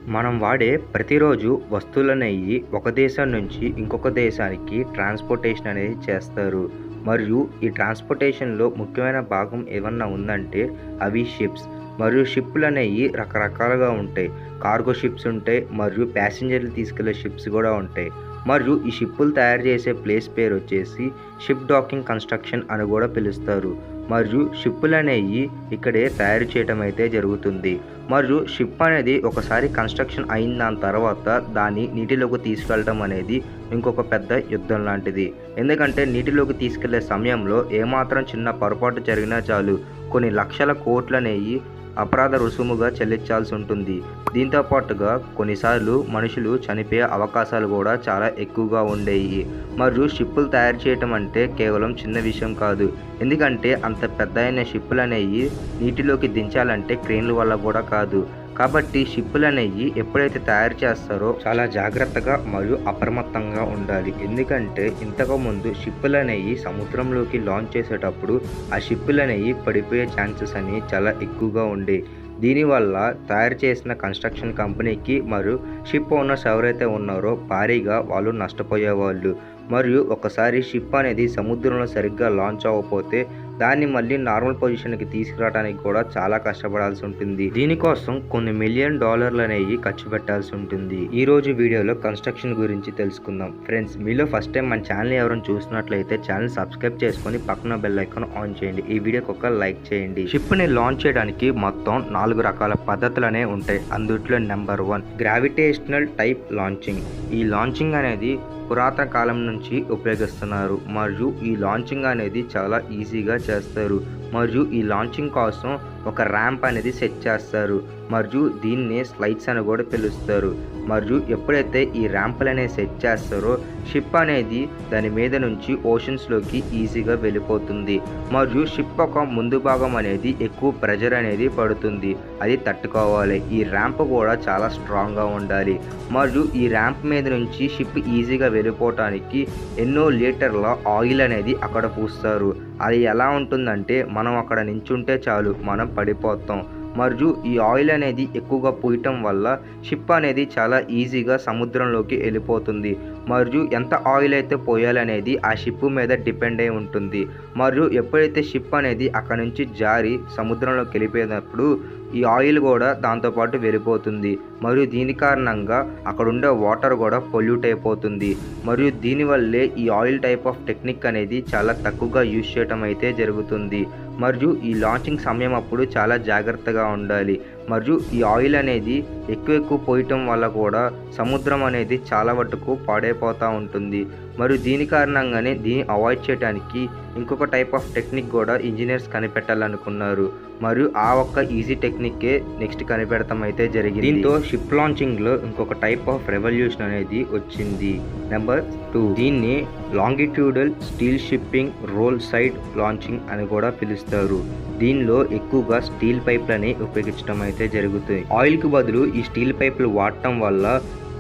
మనం వాడే ప్రతిరోజు వస్తువులనేవి ఒక దేశం నుంచి ఇంకొక దేశానికి ట్రాన్స్‌పోర్టేషన్ అనేది చేస్తారు. మరియు ఈ ట్రాన్స్‌పోర్టేషన్‌లో ముఖ్యమైన భాగం ఏమన్నా ఉందంటే అవి షిప్స్. మరియు షిప్పులనేయి రకరకాలుగా ఉంటాయి. కార్గో షిప్స్ ఉంటాయి. మరియు ప్యాసింజర్లు తీసుకెళ్లే షిప్స్ కూడా ఉంటాయి. మరియు ఈ షిప్పులు తయారు చేసే ప్లేస్ పేరొచ్చేసి షిప్ డాకింగ్ కన్‌స్ట్రక్షన్ అని కూడా పిలుస్తారు. మరియు షిప్పులనేయి ఇక్కడే తయారు చేయటం అయితే జరుగుతుంది. మరియు షిప్ అనేది ఒకసారి కన్‌స్ట్రక్షన్ అయిన దాని తర్వాత దాన్ని నీటిలోకి తీసుకెళ్ళటం అనేది ఇంకొక పెద్ద యుద్ధం లాంటిది. ఎందుకంటే నీటిలోకి తీసుకెళ్లే సమయంలో ఏమాత్రం చిన్న పొరపాటు జరిగినా చాలు కొన్ని లక్షల కోట్లనేయి అపరాధ రుసుముగా చెల్లించాల్సి ఉంటుంది. దీంతో పాటుగా కొన్నిసార్లు మనుషులు చనిపోయే అవకాశాలు కూడా చాలా ఎక్కువగా ఉండేవి. మరియు షిప్పులు తయారు చేయటం అంటే కేవలం చిన్న విషయం కాదు. ఎందుకంటే అంత పెద్దయిన షిప్పులనేవి నీటిలోకి దించాలంటే క్రేన్ల వల్ల కూడా కాదు. కాబట్టి షిప్పులనేవి ఎప్పుడైతే తయారు చేస్తారో చాలా జాగ్రత్తగా మరియు అప్రమత్తంగా ఉండాలి. ఎందుకంటే ఇంతకుముందు షిప్పులనేవి సముద్రంలోకి లాంచ్ చేసేటప్పుడు ఆ షిప్పులనేవి పడిపోయే ఛాన్సెస్ అనేవి చాలా ఎక్కువగా ఉండేవి. దీనివల్ల తయారు చేసిన కన్‌స్ట్రక్షన్ కంపెనీకి మరియు షిప్ ఓనర్స్ ఎవరైతే ఉన్నారో భారీగా వాళ్ళు నష్టపోయేవాళ్ళు. మరియు ఒకసారి షిప్ అనేది సముద్రంలో సరిగ్గా లాంచ్ అవ్వకపోతే దాన్ని మళ్ళీ నార్మల్ పొజిషన్‌కి తీసుకురావడానికి కూడా చాలా కష్టపడాల్సి ఉంటుంది. దీనికోసం కొన్ని మిలియన్ డాలర్లు అనేవి ఖర్చు పెట్టాల్సి ఉంటుంది. ఈ రోజు వీడియోలో కన్‌స్ట్రక్షన్ గురించి తెలుసుకుందాం. ఫ్రెండ్స్, మీలో ఫస్ట్ టైం మన ఛానల్ ఎవరైనా చూసినట్లయితే ఛానల్ సబ్స్క్రైబ్ చేసుకొని పక్కన బెల్ ఐకాన్ ఆన్ చేయండి. ఈ వీడియోకి ఒక లైక్ చేయండి. షిప్‌ని లాంచ్ చేయడానికి మొత్తం 4 రకాల పద్ధతులనే ఉంటాయి. అందుట్లో నెంబర్ 1 గ్రావిటేషనల్ టైప్ లాంచింగ్. ఈ లాంచింగ్ అనేది పురాతన కాలం నుంచి ఉపయోగిస్తున్నారు. మరియు ఈ లాంచింగ్ అనేది చాలా ఈజీగా చేస్తారు. మరియు ఈ లాంచింగ్ కోసం ఒక ర్యాంప్ అనేది సెట్ చేస్తారు. మరియు దీన్నే స్లైడ్స్ అని కూడా పిలుస్తారు. మరియు ఎప్పుడైతే ఈ ర్యాంపులు అనేవి సెట్ చేస్తారో షిప్ అనేది దాని మీద నుంచి ఓషన్స్లోకి ఈజీగా వెళ్ళిపోతుంది. మరియు షిప్ ఒక ముందు భాగం అనేది ఎక్కువ ప్రెజర్ అనేది పడుతుంది. అది తట్టుకోవాలి. ఈ ర్యాంప్ కూడా చాలా స్ట్రాంగ్గా ఉండాలి. మరియు ఈ ర్యాంప్ మీద నుంచి షిప్ ఈజీగా వెళ్ళిపోవటానికి ఎన్నో లీటర్ల ఆయిల్ అనేది అక్కడ పూస్తారు. అది ఎలా ఉంటుందంటే మనం అక్కడ నించుంటే చాలు మనం పడిపోతాం. మరియు ఈ ఆయిల్ అనేది ఎక్కువగా పూయటం వల్ల షిప్ అనేది చాలా ఈజీగా సముద్రంలోకి వెళ్ళిపోతుంది. మరియు ఎంత ఆయిల్ అయితే పోయాలనేది ఆ షిప్ మీద డిపెండ్ అయి ఉంటుంది. మరియు ఎప్పుడైతే షిప్ అనేది అక్కడ నుంచి జారి సముద్రంలోకి వెళ్ళిపోయినప్పుడు ఈ ఆయిల్ కూడా దాంతోపాటు వెళ్ళిపోతుంది. మరియు దీని కారణంగా అక్కడ ఉండే వాటర్ కూడా పొల్యూట్ అయిపోతుంది. మరియు దీనివల్లే ఈ ఆయిల్ టైప్ ఆఫ్ టెక్నిక్ అనేది చాలా తక్కువగా యూజ్ చేయటం అయితే జరుగుతుంది. మరియు ఈ లాంచింగ్ సమయం అప్పుడు చాలా జాగ్రత్తగా ఉండాలి. మరియు ఈ ఆయిల్ అనేది ఎక్కువ పోయటం వల్ల కూడా సముద్రం అనేది చాలా మటుకు పాడైపోతూ ఉంటుంది. మరియు దీని కారణంగానే దీన్ని అవాయిడ్ చేయడానికి ఇంకొక టైప్ ఆఫ్ టెక్నిక్ కూడా ఇంజనీర్స్ కనిపెట్టాలనుకున్నారు. మరియు ఆ ఒక్క ఈజీ టెక్నిక్కే నెక్స్ట్ కనిపెడతాం అయితే జరిగింది. దీంతో షిప్ లాంచింగ్లో ఇంకొక టైప్ ఆఫ్ రెవల్యూషన్ అనేది వచ్చింది. నెంబర్ 2 దీన్ని longitudinal steel shipping roll side launching అని కూడా పిలుస్తారు. దీనిలో ఎక్కువగా స్టీల్ పైప్లని ఉపయోగించడం అయితే జరుగుతుంది. ఆయిల్కి బదులు ఈ స్టీల్ పైపులు వాడటం వల్ల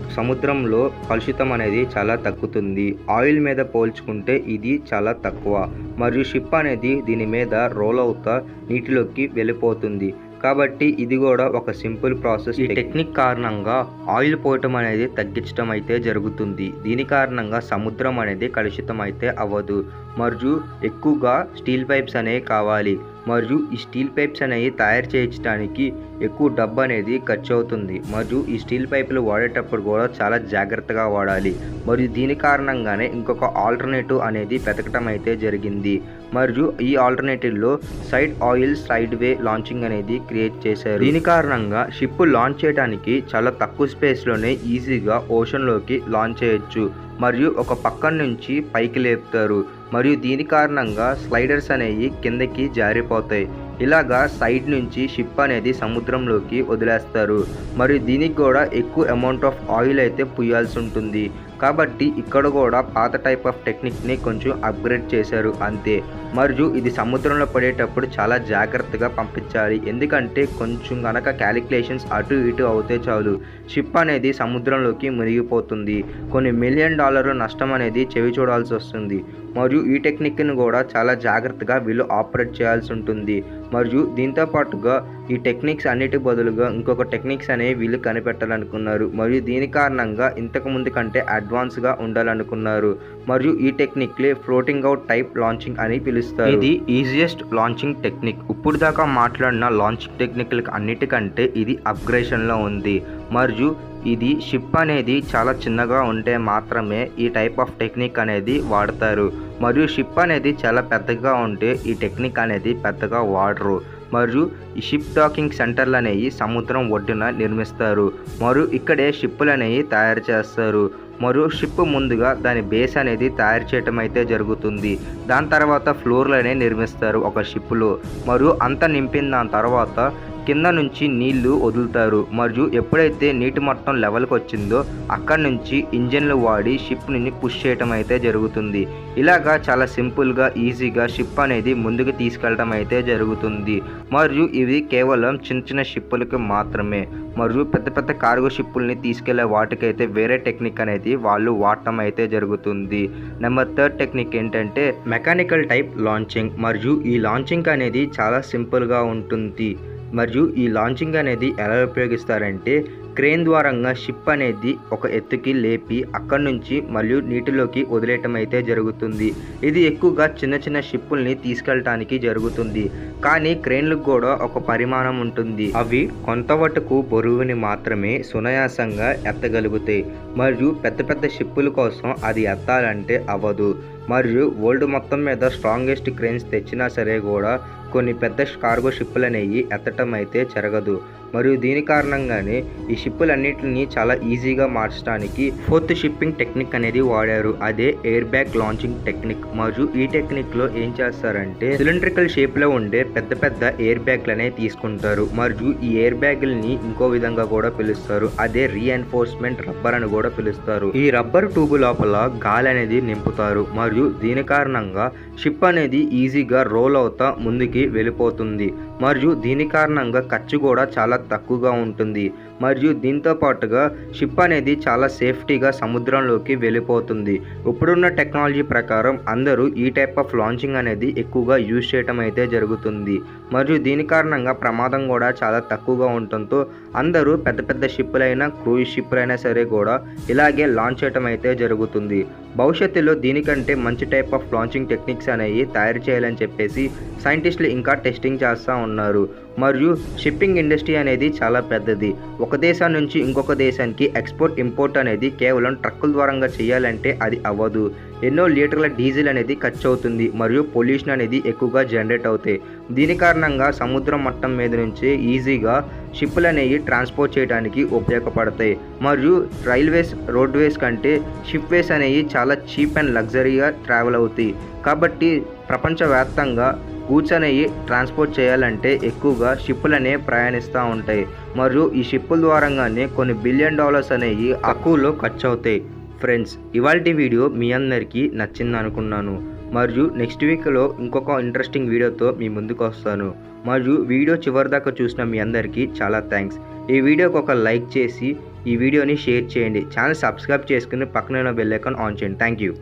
సముద్రంలో కలుషితం అనేది చాలా తగ్గుతుంది. ఆయిల్ మీద పోల్చుకుంటే ఇది చాలా తక్కువ. మరియు షిప్ అనేది దీని మీద రోల్ అవుతా నీటిలోకి వెళ్ళిపోతుంది. కాబట్టి ఇది కూడా ఒక సింపుల్ ప్రాసెస్. ఈ టెక్నిక్ కారణంగా ఆయిల్ పోయటం అనేది తగ్గించడం అయితే జరుగుతుంది. దీని కారణంగా సముద్రం అనేది కలుషితం అయితే అవ్వదు. మరియు ఎక్కువగా స్టీల్ పైప్స్ అనేవి కావాలి. మరియు ఈ స్టీల్ పైప్స్ అనేవి తయారు చేయించడానికి ఎక్కువ డబ్బు అనేది ఖర్చు అవుతుంది. మరియు ఈ స్టీల్ పైపులు వాడేటప్పుడు కూడా చాలా జాగ్రత్తగా వాడాలి. మరియు దీని కారణంగానే ఇంకొక ఆల్టర్నేటివ్ అనేది వెతకటం అయితే జరిగింది. మరియు ఈ ఆల్టర్నేటివ్లో side oil side way launching అనేది క్రియేట్ చేశారు. దీని కారణంగా షిప్ లాంచ్ చేయడానికి చాలా తక్కువ స్పేస్లోనే ఈజీగా ఓషన్లోకి లాంచ్ చేయొచ్చు. మరియు ఒక పక్కన నుంచి పైకి లేపుతారు. మరియు దీని కారణంగా స్లైడర్స్ అనేవి కిందకి జారిపోతాయి. ఇలాగా సైడ్ నుంచి షిప్ అనేది సముద్రంలోకి వదిలేస్తారు. మరియు దీనికి కూడా ఎక్కువ అమౌంట్ ఆఫ్ ఆయిల్ అయితే పుయ్యాల్సి ఉంటుంది. కాబట్టి ఇక్కడ కూడా పాత టైప్ ఆఫ్ టెక్నిక్ని కొంచెం అప్గ్రేడ్ చేశారు అంతే. మరియు ఇది సముద్రంలో పడేటప్పుడు చాలా జాగ్రత్తగా పంపించాలి. ఎందుకంటే కొంచెం కనుక క్యాలిక్యులేషన్స్ అటు ఇటు అవుతే చాలు షిప్ అనేది సముద్రంలోకి మునిగిపోతుంది. కొన్ని మిలియన్ డాలర్ల నష్టం అనేది చెవి చూడాల్సి వస్తుంది. మరియు ఈ టెక్నిక్ని కూడా చాలా జాగ్రత్తగా వీళ్ళు ఆపరేట్ చేయాల్సి ఉంటుంది. మరియు దీంతో పాటుగా ఈ టెక్నిక్స్ అన్నిటి బదులుగా ఇంకొక టెక్నిక్స్ అనేవి వీళ్ళు కనిపెట్టాలనుకున్నారు. మరియు దీని కారణంగా ఇంతకుముందు కంటే అడ్వాన్స్గా ఉండాలనుకున్నారు. మరియు ఈ టెక్నిక్లే ఫ్లోటింగ్ అవుట్ టైప్ లాంచింగ్ అని పిలుస్తారు. ఇది ఈజియెస్ట్ లాంచింగ్ టెక్నిక్. ఇప్పుడు దాకా మాట్లాడిన లాంచింగ్ టెక్నిక్లకు అన్నిటికంటే ఇది అప్గ్రేషన్లో ఉంది. మరియు ఇది షిప్ అనేది చాలా చిన్నగా ఉంటే మాత్రమే ఈ టైప్ ఆఫ్ టెక్నిక్ అనేది వాడతారు. మరియు షిప్ అనేది చాలా పెద్దగా ఉంటే ఈ టెక్నిక్ అనేది పెద్దగా వాడరు. మరియు ఈ షిప్ డాకింగ్ సెంటర్లు అనేవి సముద్రం ఒడ్డున నిర్మిస్తారు. మరియు ఇక్కడే షిప్పులు అనేవి తయారు చేస్తారు. మరియు షిప్ ముందుగా దాని బేస్ అనేది తయారు చేయటం అయితే జరుగుతుంది. దాని తర్వాత ఫ్లోర్లనే నిర్మిస్తారు ఒక షిప్లో. మరియు అంత నింపిన దాని తర్వాత కింద నుంచి నీళ్లు వదులుతారు. మరియు ఎప్పుడైతే నీటి మట్టం లెవెల్కి వచ్చిందో అక్కడి నుంచి ఇంజన్లు వాడి షిప్ని పుష్ చేయటం అయితే జరుగుతుంది. ఇలాగా చాలా సింపుల్గా ఈజీగా షిప్ అనేది ముందుకు తీసుకెళ్ళడం అయితే జరుగుతుంది. మరియు ఇవి కేవలం చిన్న చిన్న షిప్పులకి మాత్రమే. మరియు పెద్ద పెద్ద కార్గో షిప్పుల్ని తీసుకెళ్లే వాటికైతే వేరే టెక్నిక్ అనేది వాళ్ళు వాడటం అయితే జరుగుతుంది. నెంబర్ 3 టెక్నిక్ ఏంటంటే మెకానికల్ టైప్ లాంచింగ్. మరియు ఈ లాంచింగ్ అనేది చాలా సింపుల్గా ఉంటుంది. మరియు ఈ లాంచింగ్ అనేది ఎలా ఉపయోగిస్తారంటే క్రేన్ ద్వారంగా షిప్ అనేది ఒక ఎత్తుకి లేపి అక్కడి నుంచి మళ్ళీ నీటిలోకి వదిలేయటం అయితే జరుగుతుంది. ఇది ఎక్కువగా చిన్న చిన్న షిప్పుల్ని తీసుకెళ్ళటానికి జరుగుతుంది. కానీ క్రేన్లకు కూడా ఒక పరిమాణం ఉంటుంది. అవి కొంతవరకు బరువుని మాత్రమే సునాయాసంగా ఎత్తగలుగుతాయి. మరియు పెద్ద పెద్ద షిప్పుల కోసం అది ఎత్తాలంటే అవ్వదు. మరియు వరల్డ్ మొత్తం మీద స్ట్రాంగెస్ట్ క్రేన్స్ తెచ్చినా సరే కూడా కొన్ని పెద్ద కార్గో షిప్పులు అనేవి ఎత్తటం అయితే జరగదు. మరియు దీని కారణంగానే ఈ షిప్పులన్నింటినీ చాలా ఈజీగా మార్చడానికి 4th షిప్పింగ్ టెక్నిక్ అనేది వాడారు. అదే ఎయిర్ బ్యాగ్ లాంచింగ్ టెక్నిక్. మరియు ఈ టెక్నిక్లో ఏం చేస్తారంటే సిలిండ్రికల్ షేప్లో ఉండే పెద్ద పెద్ద ఎయిర్ బ్యాగ్లనే తీసుకుంటారు. మరియు ఈ ఎయిర్ బ్యాగ్లని ఇంకో విధంగా కూడా పిలుస్తారు. అదే రీఎన్ఫోర్స్మెంట్ రబ్బర్ అని కూడా పిలుస్తారు. ఈ రబ్బర్ ట్యూబ్ లోపల గాలి అనేది నింపుతారు. మరియు దీని కారణంగా షిప్ అనేది ఈజీగా రోల్ అవుతా ముందుకి వెళ్ళిపోతుంది. మరియు దీని కారణంగా ఖర్చు కూడా చాలా తక్కువగా ఉంటుంది. మరియు దీంతో పాటుగా షిప్ అనేది చాలా సేఫ్టీగా సముద్రంలోకి వెళ్ళిపోతుంది. ఇప్పుడున్న టెక్నాలజీ ప్రకారం అందరూ ఈ టైప్ ఆఫ్ లాంచింగ్ అనేది ఎక్కువగా యూజ్ చేయటం అయితే జరుగుతుంది. మరియు దీని కారణంగా ప్రమాదం కూడా చాలా తక్కువగా ఉండటంతో అందరూ పెద్ద పెద్ద షిప్పులైనా క్రూయిజ్ షిప్పులైనా సరే కూడా ఇలాగే లాంచ్ చేయటం అయితే జరుగుతుంది. భవిష్యత్తులో దీనికంటే మంచి టైప్ ఆఫ్ లాంచింగ్ టెక్నిక్స్ అనేవి తయారు చేయాలని చెప్పేసి సైంటిస్టులు ఇంకా టెస్టింగ్ చేస్తూ ఉన్నారు. మరియు షిప్పింగ్ ఇండస్ట్రీ అనేది చాలా పెద్దది. ఒక దేశం నుంచి ఇంకొక దేశానికి ఎక్స్పోర్ట్ ఇంపోర్ట్ అనేది కేవలం ట్రక్కుల ద్వారంగా చేయాలంటే అది అవ్వదు. ఎన్నో లీటర్ల డీజిల్ అనేది ఖర్చు అవుతుంది. మరియు పొల్యూషన్ అనేది ఎక్కువగా జనరేట్ అవుతాయి. దీని కారణంగా సముద్రం మట్టం మీద నుంచి ఈజీగా షిప్పులు అనేవి ట్రాన్స్పోర్ట్ చేయడానికి ఉపయోగపడతాయి. మరియు రైల్వేస్ రోడ్వేస్ కంటే షిప్ వేస్ అనేవి చాలా చీప్ అండ్ లగ్జరీగా ట్రావెల్ అవుతాయి. కాబట్టి ప్రపంచవ్యాప్తంగా గూడ్స్ అనేవి ట్రాన్స్పోర్ట్ చేయాలంటే ఎక్కువగా షిప్పులనే ప్రయాణిస్తూ ఉంటాయి. మరియు ఈ షిప్పుల ద్వారంగానే కొన్ని $1 బిలియన్ అనేవి తక్కువలో ఖర్చు అవుతాయి. ఫ్రెండ్స్, ఇవాల్టి వీడియో మీ అందరికీ నచ్చింది అనుకున్నాను. మరియు నెక్స్ట్ వీక్లో ఇంకొక ఇంట్రెస్టింగ్ వీడియోతో మీ ముందుకు వస్తాను. మరియు వీడియో చివరిదాకా చూసిన మీ అందరికీ చాలా థ్యాంక్స్. ఈ వీడియోకి ఒక లైక్ చేసి ఈ వీడియోని షేర్ చేయండి. ఛానల్ సబ్స్క్రైబ్ చేసుకుని పక్కన బెల్ ఐకాన్ ఆన్ చేయండి. Thank you.